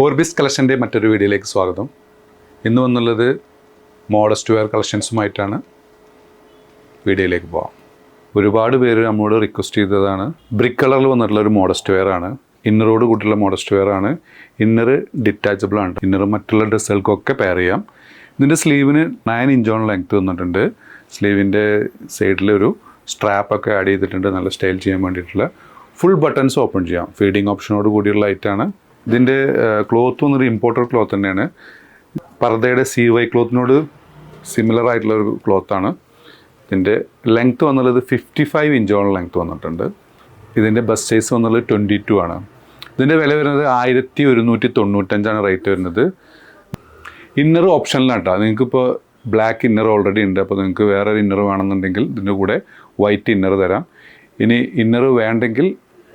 Orbis കളക്ഷൻ്റെ മറ്റൊരു വീഡിയോയിലേക്ക് സ്വാഗതം. ഇന്ന് വന്നുള്ളത് മോഡസ്റ്റ് വെയർ കളക്ഷൻസുമായിട്ടാണ്. വീഡിയോയിലേക്ക് പോകാം. ഒരുപാട് പേര് നമ്മോട് റിക്വസ്റ്റ് ചെയ്തതാണ്. ബ്രിക്ക് കളറിൽ വന്നിട്ടുള്ള ഒരു മോഡസ്റ്റ് വെയർ ആണ്. ഇന്നറോട് കൂട്ടിയുള്ള മോഡസ്റ്റ് വെയർ ആണ്. ഇന്നർ ഡിറ്റാച്ചബിൾ ആണ്. ഇന്നർ മറ്റുള്ള ഡ്രസ്സുകൾക്കൊക്കെ പെയർ ചെയ്യാം. ഇതിൻ്റെ സ്ലീവിന് 9 ഇഞ്ചോളം ലെങ്ത്ത് വന്നിട്ടുണ്ട്. സ്ലീവിൻ്റെ സൈഡിലൊരു സ്ട്രാപ്പൊക്കെ ആഡ് ചെയ്തിട്ടുണ്ട്. നല്ല സ്റ്റൈൽ ചെയ്യാൻ വേണ്ടിയിട്ടുള്ള ഫുൾ ബട്ടൺസ് ഓപ്പൺ ചെയ്യാം. ഫീഡിങ് ഓപ്ഷനോട് കൂടിയുള്ള ഐറ്റാണ്. ഇതിൻ്റെ ക്ലോത്ത് വന്നൊരു ഇമ്പോർട്ടഡ് ക്ലോത്ത് തന്നെയാണ്. പർദയുടെ CY ക്ലോത്തിനോട് സിമിലർ ആയിട്ടുള്ള ഒരു ക്ലോത്താണ്. ഇതിൻ്റെ ലെങ്ത്ത് വന്നുള്ളത് 55 ഇഞ്ചോളം ലെങ്ത്ത് വന്നിട്ടുണ്ട്. ഇതിൻ്റെ ബസ് സൈസ് വന്നുള്ളത് 22 ആണ്. ഇതിൻ്റെ വില വരുന്നത് 1195 റേറ്റ് വരുന്നത്. ഇന്നർ ഓപ്ഷനിലാണ് കേട്ടോ. നിങ്ങൾക്കിപ്പോൾ ബ്ലാക്ക് ഇന്നർ ഓൾറെഡി ഉണ്ട്. അപ്പോൾ നിങ്ങൾക്ക് വേറെ ഒരു ഇന്നർ വേണമെന്നുണ്ടെങ്കിൽ ഇതിൻ്റെ കൂടെ വൈറ്റ് ഇന്നർ തരാം. ഇനി ഇന്നർ വേണ്ടെങ്കിൽ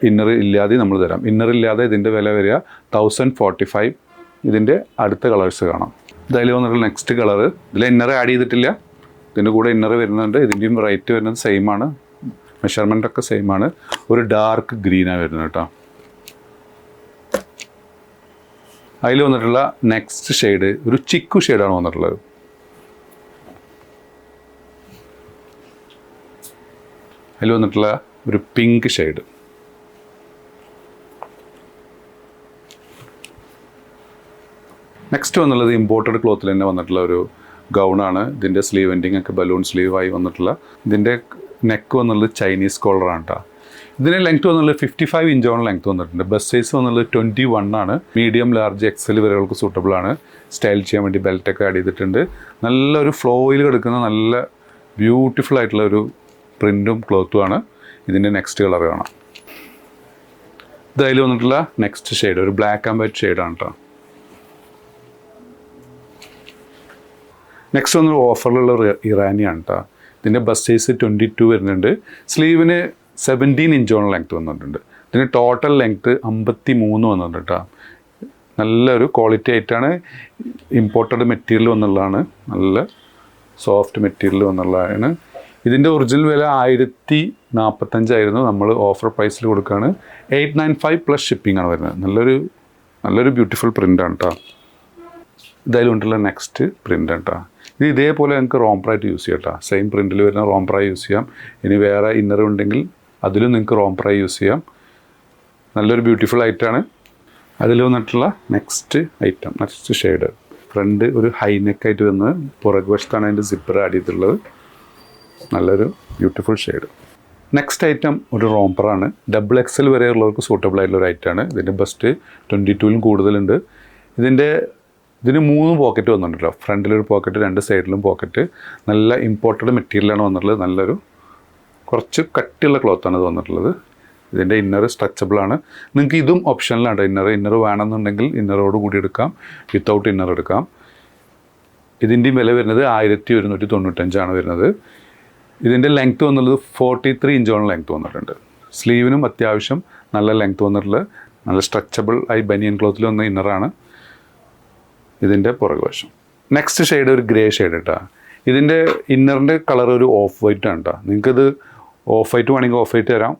ഇന്നർ ഇല്ലാതെ നമ്മൾ തരാം. ഇന്നർ ഇല്ലാതെ ഇതിൻ്റെ വില വരിക 1045. ഇതിൻ്റെ അടുത്ത കളേഴ്സ് കാണാം. ഇതായാലും വന്നിട്ടുള്ള നെക്സ്റ്റ് കളറ്. ഇതിൽ ഇന്നർ ആഡ് ചെയ്തിട്ടില്ല. ഇതിൻ്റെ കൂടെ ഇന്നർ വരുന്നുണ്ട്. ഇതിൻ്റെയും റേറ്റ് വരുന്നത് സെയിം ആണ്. മെഷർമെൻ്റ് ഒക്കെ സെയിം ആണ്. ഒരു ഡാർക്ക് ഗ്രീനാണ് വരുന്നത് കേട്ടോ. അതിൽ വന്നിട്ടുള്ള നെക്സ്റ്റ് ഷെയ്ഡ് ഒരു ചിക്കു ഷെയ്ഡാണ് വന്നിട്ടുള്ളത്. അതിൽ വന്നിട്ടുള്ള ഒരു പിങ്ക് ഷെയ്ഡ്. നെക്സ്റ്റ് വന്നുള്ളത് ഇമ്പോർട്ടഡ് ക്ലോത്തിൽ തന്നെ വന്നിട്ടുള്ള ഒരു ഗൗണാണ്. ഇതിൻ്റെ സ്ലീവ് എൻഡിങ് ഒക്കെ ബലൂൺ സ്ലീവായി വന്നിട്ടുള്ള. ഇതിൻ്റെ നെക്ക് വന്നുള്ളത് ചൈനീസ് കോളറാണ് കേട്ടോ. ഇതിൻ്റെ ലെങ്ത്ത് വന്നുള്ളത് 55 ഇഞ്ചോളം ലെങ്ത്ത് വന്നിട്ടുണ്ട്. ബസ് സൈസ് വന്നുള്ളത് 21 ആണ്. മീഡിയം, ലാർജ്, XL വരെകൾക്ക് സൂട്ടബിൾ ആണ്. സ്റ്റൈൽ ചെയ്യാൻ വേണ്ടി ബെൽറ്റൊക്കെ ആഡ് ചെയ്തിട്ടുണ്ട്. നല്ലൊരു ഫ്ലോയിൽ കിടക്കുന്ന നല്ല ബ്യൂട്ടിഫുൾ ആയിട്ടുള്ള ഒരു പ്രിൻറ്റും ക്ലോത്തുമാണ്. ഇതിൻ്റെ നെക്സ്റ്റ് കളർ കാണാം. ഇതായാലും വന്നിട്ടുള്ള നെക്സ്റ്റ് ഷെയ്ഡ് ഒരു ബ്ലാക്ക് ആൻഡ് വൈറ്റ് ഷെയ്ഡാണ് കേട്ടോ. നെക്സ്റ്റ് വന്നൊരു ഓഫറിലുള്ള ഇറാനിയാണ് കേട്ടോ. ഇതിൻ്റെ ബസ് സൈസ് 22 വരുന്നുണ്ട്. സ്ലീവിന് 17 ഇഞ്ചോളം ലെങ്ത്ത് വന്നിട്ടുണ്ട്. ഇതിന് ടോട്ടൽ ലെങ്ത്ത് 53 വന്നിട്ടുണ്ട് കേട്ടോ. നല്ലൊരു ക്വാളിറ്റി ആയിട്ടാണ്. ഇമ്പോർട്ടഡ് മെറ്റീരിയൽ വന്നുള്ളതാണ്. നല്ല സോഫ്റ്റ് മെറ്റീരിയൽ വന്നുള്ളതാണ്. ഇതിൻ്റെ ഒറിജിനൽ വില 1045 ആയിരുന്നു. നമ്മൾ ഓഫർ പ്രൈസിൽ കൊടുക്കുകയാണ് 895 പ്ലസ് ഷിപ്പിംഗ് ആണ് വരുന്നത്. നല്ലൊരു ബ്യൂട്ടിഫുൾ പ്രിൻ്റാണ് കേട്ടോ. ഇതായാലും കൊണ്ടുള്ള നെക്സ്റ്റ് പ്രിൻ്റാണ് കേട്ടോ. ഇത് ഇതേപോലെ നിങ്ങൾക്ക് റോംപ്രായിട്ട് യൂസ് ചെയ്യാം കേട്ടോ. സെയിം പ്രിൻറ്റിൽ വരുന്ന റോംപ്രായി യൂസ് ചെയ്യാം. ഇനി വേറെ ഇന്നർ ഉണ്ടെങ്കിൽ അതിലും നിങ്ങൾക്ക് റോംപ്രായി യൂസ് ചെയ്യാം. നല്ലൊരു ബ്യൂട്ടിഫുൾ ആയിട്ടാണ്. അതിൽ വന്നിട്ടുള്ള next item, next shade front ഒരു ഹൈനെക്കായിട്ട് വന്ന് പുറകു വശത്താണ് അതിൻ്റെ സിപ്പർ ആഡ് ചെയ്തിട്ടുള്ളത്. നല്ലൊരു ബ്യൂട്ടിഫുൾ ഷെയ്ഡ്. നെക്സ്റ്റ് ഐറ്റം ഒരു റോംപ്പറാണ്. XXL വരെയുള്ളവർക്ക് സൂട്ടബിൾ ആയിട്ടുള്ള ഒരു ഐറ്റമാണ്. ഇതിൻ്റെ ബസ്റ്റ് 22 കൂടുതലുണ്ട്. ഇതിന് 3 പോക്കറ്റ് വന്നിട്ടുണ്ടല്ലോ. ഫ്രണ്ടിലൊരു പോക്കറ്റ്, 2 സൈഡിലും പോക്കറ്റ്. നല്ല ഇമ്പോർട്ടഡ് മെറ്റീരിയലാണ് വന്നിട്ടുള്ളത്. നല്ലൊരു കുറച്ച് കട്ടിയുള്ള ക്ലോത്താണ് ഇത് വന്നിട്ടുള്ളത്. ഇതിൻ്റെ ഇന്നർ സ്ട്രെച്ചബിൾ ആണ്. നിങ്ങൾക്ക് ഇതും ഓപ്ഷനിലാണ്. ഇന്നർ വേണമെന്നുണ്ടെങ്കിൽ ഇന്നറോട് കൂടി എടുക്കാം, വിത്തൗട്ട് ഇന്നർ എടുക്കാം. ഇതിൻ്റെയും വില വരുന്നത് 1195 വരുന്നത്. ഇതിൻ്റെ ലെങ്ത്ത് വന്നുള്ളത് 43 ഇഞ്ചോളം ലെങ്ത്ത് വന്നിട്ടുണ്ട്. സ്ലീവിനും അത്യാവശ്യം നല്ല ലെങ്ത്ത് വന്നിട്ടുള്ളത്. നല്ല സ്ട്രെച്ചബിൾ ആയി ബനിയൻ ക്ലോത്തിൽ വന്ന ഇന്നറാണ്. ഇതിൻ്റെ പുറകുവശം നെക്സ്റ്റ് ഷെയ്ഡ് ഒരു ഗ്രേ ഷെയ്ഡ് കേട്ടോ. ഇതിൻ്റെ ഇന്നറിൻ്റെ കളർ ഒരു ഓഫ് വൈറ്റ് ആണ് കേട്ടോ. നിങ്ങൾക്കിത് ഓഫ് വൈറ്റ് വേണമെങ്കിൽ ഓഫ് വൈറ്റ് തരാം.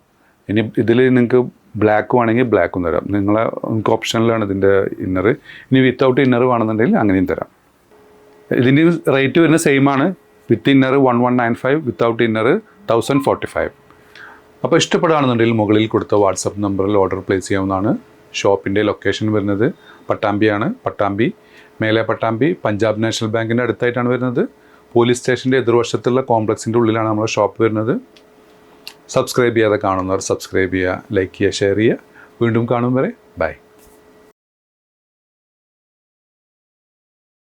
ഇനി ഇതിൽ നിങ്ങൾക്ക് ബ്ലാക്ക് വേണമെങ്കിൽ ബ്ലാക്കും തരാം. നിങ്ങൾക്ക് ഓപ്ഷനിലാണ് ഇതിൻ്റെ ഇന്നർ. ഇനി വിത്തൗട്ട് ഇന്നർ വേണമെന്നുണ്ടെങ്കിൽ അങ്ങനെയും തരാം. ഇതിൻ്റെ റേറ്റ് വരുന്നത് സെയിം ആണ്. വിത്ത് ഇന്നർ 1195, വിത്തൗട്ട് ഇന്നർ 1045. അപ്പോൾ ഇഷ്ടപ്പെടുകയാണെന്നുണ്ടെങ്കിൽ മുകളിൽ കൊടുത്ത വാട്സപ്പ് നമ്പറിൽ ഓർഡർ പ്ലേസ് ചെയ്യാവുന്നതാണ്. ഷോപ്പിൻ്റെ ലൊക്കേഷൻ വരുന്നത് പട്ടാമ്പിയാണ്. പട്ടാമ്പി, മേലെ പട്ടാമ്പി, പഞ്ചാബ് നാഷണൽ ബാങ്കിൻ്റെ അടുത്തായിട്ടാണ് വരുന്നത്. പോലീസ് സ്റ്റേഷൻ്റെ എതിർവശത്തുള്ള കോംപ്ലക്സിൻ്റെ ഉള്ളിലാണ് നമ്മുടെ ഷോപ്പ് വരുന്നത്. സബ്സ്ക്രൈബ് ചെയ്യാതെ കാണുന്നവർ സബ്സ്ക്രൈബ് ചെയ്യുക, ലൈക്ക് ചെയ്യുക, ഷെയർ ചെയ്യുക. വീണ്ടും കാണും വരെ ബൈ.